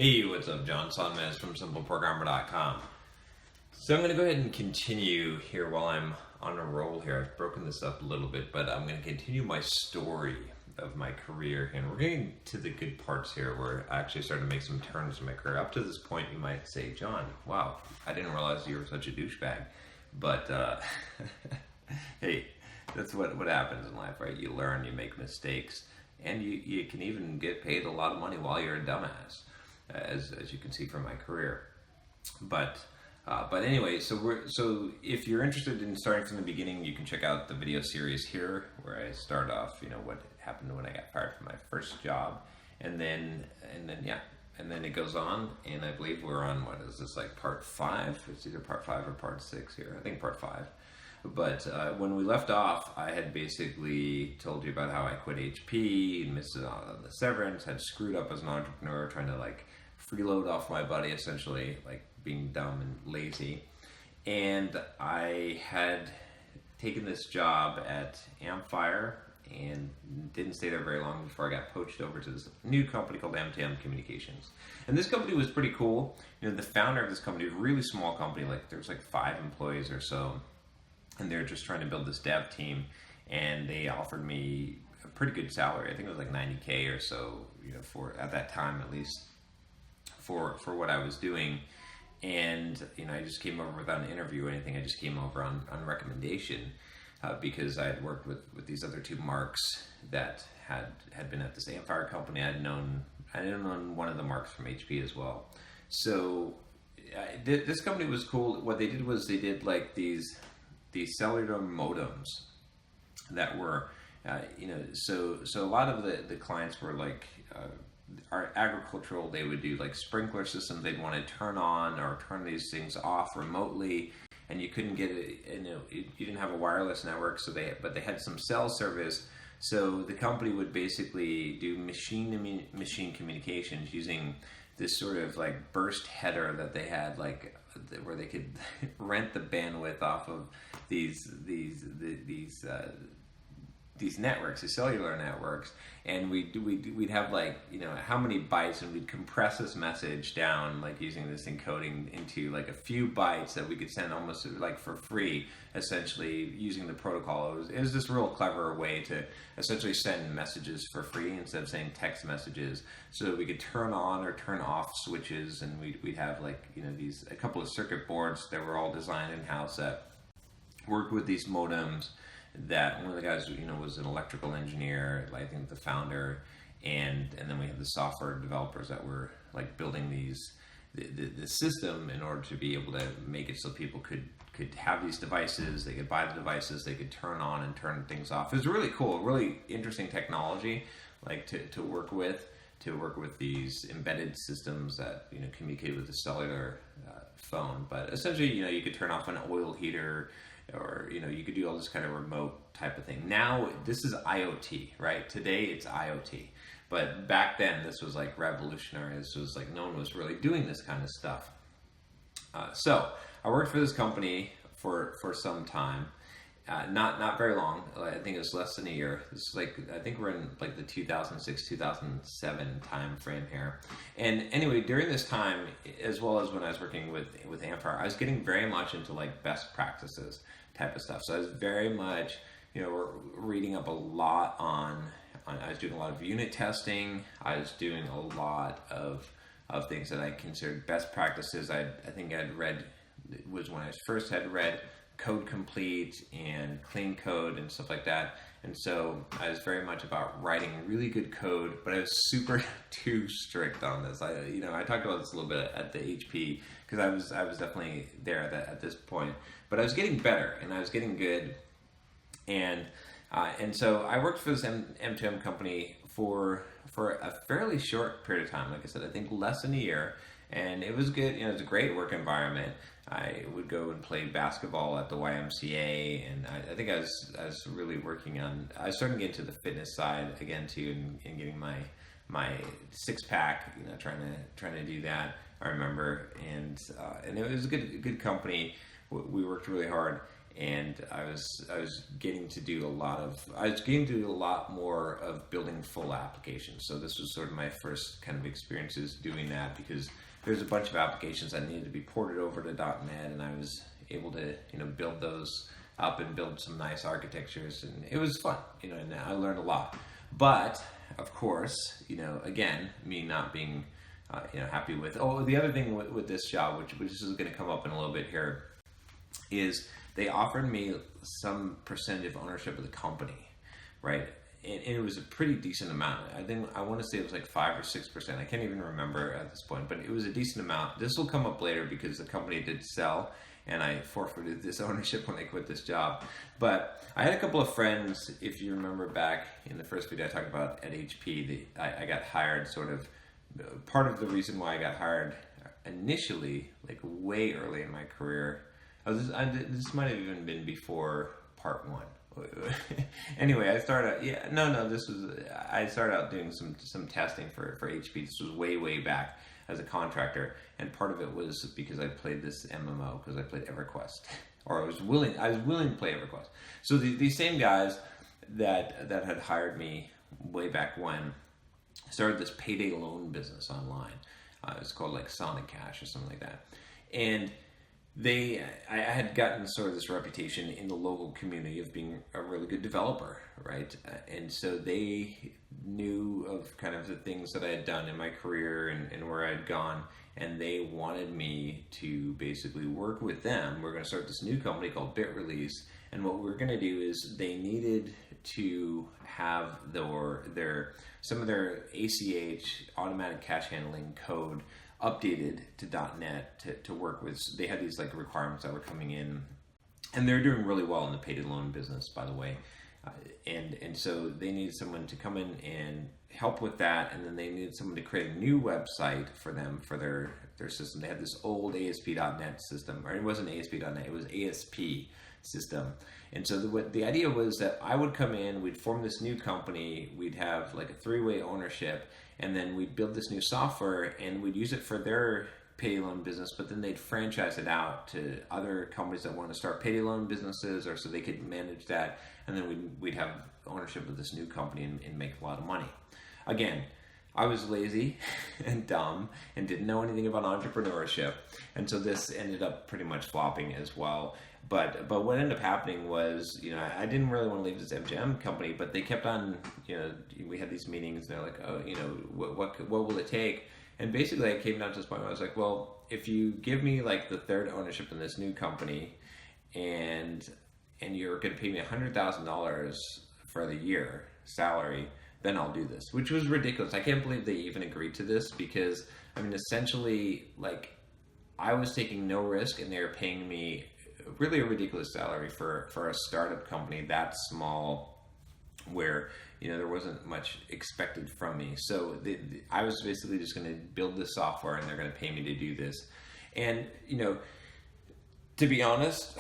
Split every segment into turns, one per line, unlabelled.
Hey, what's up? John Sonmez from SimpleProgrammer.com. So I'm going to go ahead and continue here while I'm on a roll here. I've broken this up a little bit, but I'm going to continue my story of my career. And we're getting to the good parts here where I actually started to make some turns in my career. Up to this point, you might say, John, wow, I didn't realize you were such a douchebag. But hey, that's what happens in life, right? You learn, you make mistakes, and you can even get paid a lot of money while you're a dumbass. As you can see from my career, but anyway, so if you're interested in starting from the beginning, you can check out the video series here where I start off, what happened when I got fired from my first job, and then it goes on, and I believe we're on, what is this, like part 5? It's either part 5 or part 6 here. I think part 5. But when we left off, I had basically told you about how I quit HP and missed out on the severance, had screwed up as an entrepreneur, trying to freeload off my buddy, essentially, being dumb and lazy. And I had taken this job at Amfire and didn't stay there very long before I got poached over to this new company called MTM Communications. And this company was pretty cool. The founder of this company, a really small company, there was 5 employees or so. And they're just trying to build this dev team, and they offered me a pretty good salary. I think it was $90K or so, for at that time at least, for what I was doing. And I just came over without an interview or anything. I just came over on recommendation because I had worked with these other 2 marks that had been at this Amfire company. I had known one of the marks from HP as well. So this company was cool. What they did was they did these cellular modems that were, so a lot of the clients were our agricultural. They would do sprinkler systems. They'd want to turn on or turn these things off remotely, and you couldn't get it. You didn't have a wireless network, but they had some cell service. So the company would basically do machine communications using this sort of burst header that they had, where they could rent the bandwidth off of these networks, these cellular networks, and we'd have how many bytes, and we'd compress this message down using this encoding into a few bytes that we could send almost for free, essentially using the protocol. It was this real clever way to essentially send messages for free instead of saying text messages, so that we could turn on or turn off switches, and we'd have a couple of circuit boards that were all designed in-house that worked with these modems. That one of the guys, was an electrical engineer, I think the founder, and then we had the software developers that were building the system in order to be able to make it so people could have these devices, they could buy the devices, they could turn on and turn things off. It was really cool, really interesting technology, to work with these embedded systems that communicate with the cellular phone. But essentially, you could turn off an oil heater, or you could do all this kind of remote type of thing. Now this is IoT, right? Today it's IoT, but back then this was revolutionary. This was no one was really doing this kind of stuff. So I worked for this company for some time, not very long. I think it was less than a year. This is I think we're in the 2006-2007 time frame here. And anyway, during this time, as well as when I was working with Amfire, I was getting very much into best practices type of stuff. So I was very much, reading up a lot on I was doing a lot of unit testing. I was doing a lot of things that I considered best practices. I think I'd read, it was when I first had read Code Complete and Clean Code and stuff like that. And so I was very much about writing really good code, but I was super too strict on this. I talked about this a little bit at the HP because I was definitely there at this point, but I was getting better and I was getting good. And so I worked for this M2M company for a fairly short period of time. Like I said, I think less than a year. And it was good. It was a great work environment. I would go and play basketball at the YMCA, and I think I was really working on. I was starting to get into the fitness side again too, and getting my 6-pack. Trying to do that. I remember, and it was a good company. We worked really hard, and I was getting to do a lot more of building full applications. So this was sort of my first kind of experiences doing that, because there's a bunch of applications that needed to be ported over to .NET, and I was able to build those up and build some nice architectures, and it was fun, and I learned a lot. But of course, again, me not being happy with. Oh, the other thing with this job, which is going to come up in a little bit here, is they offered me some percentage of ownership of the company, right? And it was a pretty decent amount. I want to say it was like 5 or 6%. I can't even remember at this point, but it was a decent amount. This will come up later because the company did sell, and I forfeited this ownership when I quit this job. But I had a couple of friends, if you remember back in the first video I talked about at HP, I got hired sort of, part of the reason why I got hired initially, like way early in my career, this might have even been before part 1. Anyway, I started out doing some testing for HP. This was way back as a contractor, and part of it was because I played this MMO, because I played EverQuest, or I was willing to play EverQuest. So these same guys that had hired me way back when started this payday loan business online. It's called like Sonic Cash or something like that, and I had gotten sort of this reputation in the local community of being a really good developer, right? And so they knew of kind of the things that I had done in my career and where I had gone, and they wanted me to basically work with them. We're going to start this new company called BitRelase, and what we're going to do is they needed to have some of their ACH, automatic cash handling code, updated to .NET to work with. They had these like requirements that were coming in, and they're doing really well in the payday loan business, by the way. And so they needed someone to come in and help with that, and then they needed someone to create a new website for them for their system. They had this old ASP.NET system, or it wasn't ASP.NET, it was ASP system. And so the idea was that I would come in, we'd form this new company, we'd have like a 3-way ownership, and then we'd build this new software and we'd use it for their payday loan business, but then they'd franchise it out to other companies that want to start payday loan businesses, or so they could manage that, and then we'd have ownership of this new company and make a lot of money. Again, I was lazy and dumb and didn't know anything about entrepreneurship, and so this ended up pretty much flopping as well. But what ended up happening was, I didn't really want to leave this MGM company, but they kept on, we had these meetings, and they're like, oh, what will it take? And basically I came down to this point where I was like, well, if you give me like the third ownership in this new company, and you're going to pay me $100,000 for the year salary, then I'll do this, which was ridiculous. I can't believe they even agreed to this, because essentially, like, I was taking no risk and they were paying me really a ridiculous salary for a startup company that small, where there wasn't much expected from me. So I was basically just going to build this software, and they're going to pay me to do this. And to be honest,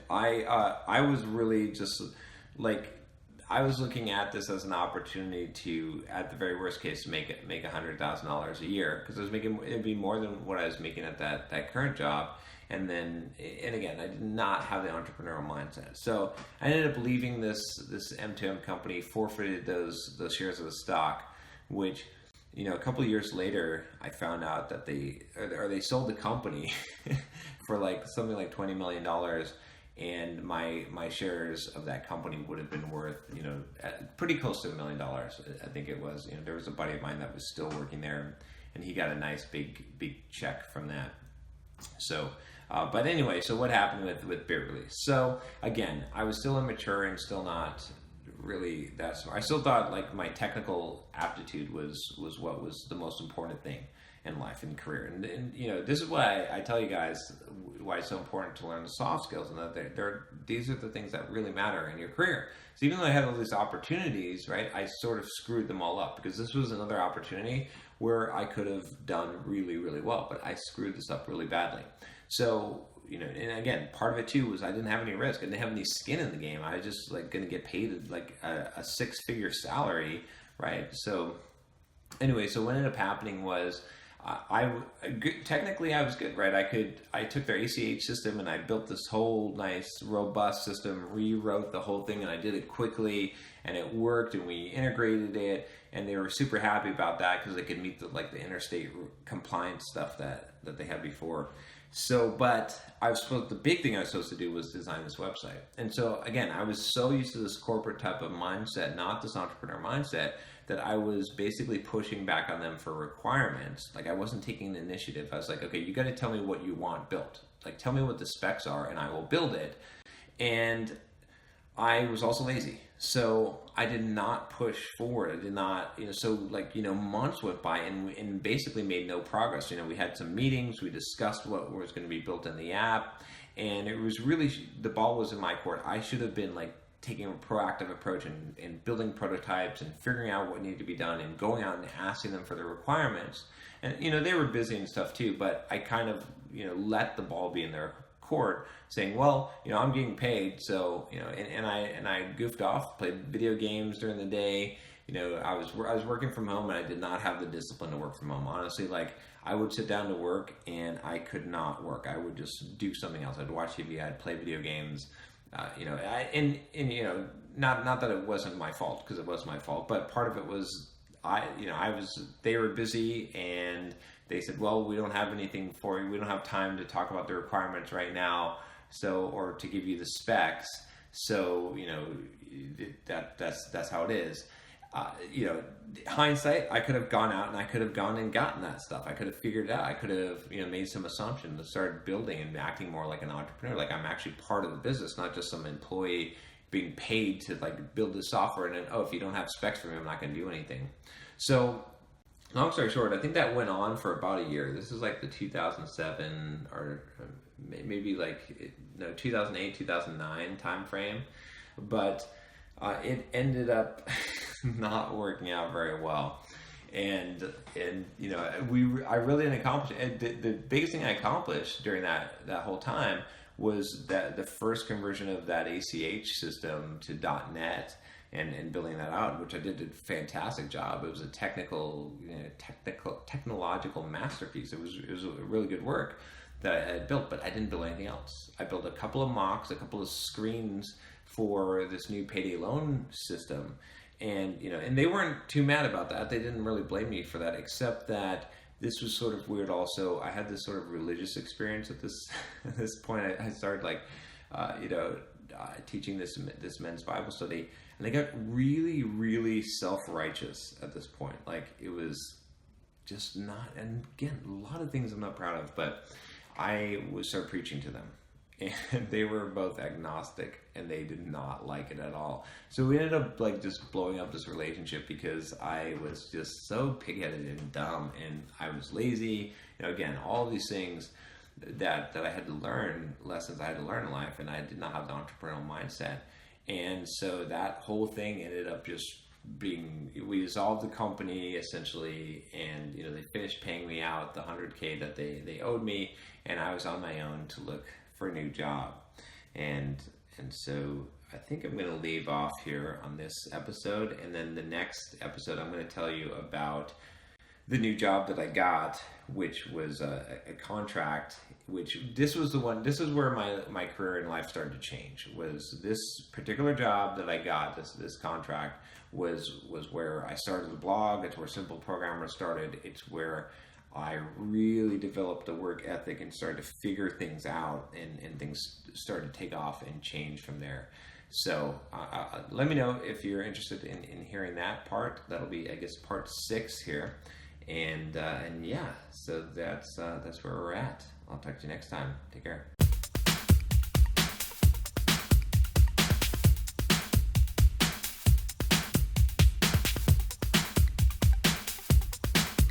I was really just like, I was looking at this as an opportunity to, at the very worst case, make $100,000 a year, because it'd be more than what I was making at that current job. And again, I did not have the entrepreneurial mindset. So I ended up leaving this M2M company, forfeited those shares of the stock, which, a couple of years later, I found out that they sold the company for like something like $20 million. And my shares of that company would have been worth, pretty close to $1 million. I think it was. There was a buddy of mine that was still working there, and he got a nice big check from that. So, but anyway, so what happened with BitRelase? So again, I was still immature and still not really that smart. I still thought like my technical aptitude was what was the most important thing in life and career. And this is why I tell you guys why it's so important to learn the soft skills, and that these are the things that really matter in your career. So even though I had all these opportunities, right, I sort of screwed them all up, because this was another opportunity where I could have done really, really well, but I screwed this up really badly. So, and again, part of it too was I didn't have any risk. I didn't have any skin in the game. I was just like going to get paid like a 6-figure salary, right? So anyway, so what ended up happening was technically I was good, right? I took their ACH system and I built this whole nice robust system, rewrote the whole thing, and I did it quickly, and it worked, and we integrated it, and they were super happy about that because they could meet the interstate compliance stuff that they had before. So, but the big thing I was supposed to do was design this website. And so again, I was so used to this corporate type of mindset, not this entrepreneur mindset, that I was basically pushing back on them for requirements. Like, I wasn't taking the initiative. I was like, okay, you got to tell me what you want built. Like, tell me what the specs are and I will build it. And I was also lazy. So I did not push forward. I did not, months went by and basically made no progress. We had some meetings, we discussed what was going to be built in the app, and it was really, the ball was in my court. I should have been taking a proactive approach and building prototypes and figuring out what needed to be done and going out and asking them for the requirements. And, they were busy and stuff too, but I kind of, let the ball be in their court, saying, well, I'm getting paid, so and I goofed off, played video games during the day. I was working from home, and I did not have the discipline to work from home. Honestly, I would sit down to work and I could not work. I would just do something else. I'd watch TV, I'd play video games. Not that it wasn't my fault, because it was my fault, but part of it was they were busy, and they said, well, we don't have anything for you. We don't have time to talk about the requirements right now, or to give you the specs. So, that's how it is. Hindsight, I could have gone out and I could have gone and gotten that stuff. I could have figured it out. I could have, made some assumptions and started building and acting more like an entrepreneur. Like, I'm actually part of the business, not just some employee being paid to build the software, and then, if you don't have specs for me, I'm not going to do anything. So, long story short, I think that went on for about a year. This is the 2007 or maybe 2008, 2009 time frame. But it ended up not working out very well. And I really didn't accomplish it. The biggest thing I accomplished during that whole time was that the first conversion of that ACH system to .NET and building that out, which I did a fantastic job. It was a technological masterpiece. It was a really good work that I had built, but I didn't build anything else. I built a couple of mocks, a couple of screens for this new payday loan system. And, and they weren't too mad about that. They didn't really blame me for that, except that this was sort of weird also. I had this sort of religious experience at this point. I started teaching this men's Bible study, and I got really, really self-righteous at this point. It was just not, and again, a lot of things I'm not proud of, but I would start preaching to them. And they were both agnostic, and they did not like it at all. So we ended up just blowing up this relationship because I was just so pig-headed and dumb, and I was lazy. Again, all these things that I had to learn, lessons I had to learn in life, and I did not have the entrepreneurial mindset. And so that whole thing ended up just we dissolved the company essentially, and they finished paying me out the $100K that they owed me, and I was on my own to look for a new job. And so I think I'm going to leave off here on this episode, and then the next episode I'm going to tell you about the new job that I got, which was a contract, this is where my career in life started to change. Was this particular job that I got, this contract was where I started the blog. It's where Simple Programmer started. It's where I really developed a work ethic and started to figure things out, and things started to take off and change from there. So let me know if you're interested in hearing that part. That'll be, I guess, part 6 here. And yeah, so that's where we're at. I'll talk to you next time. Take care.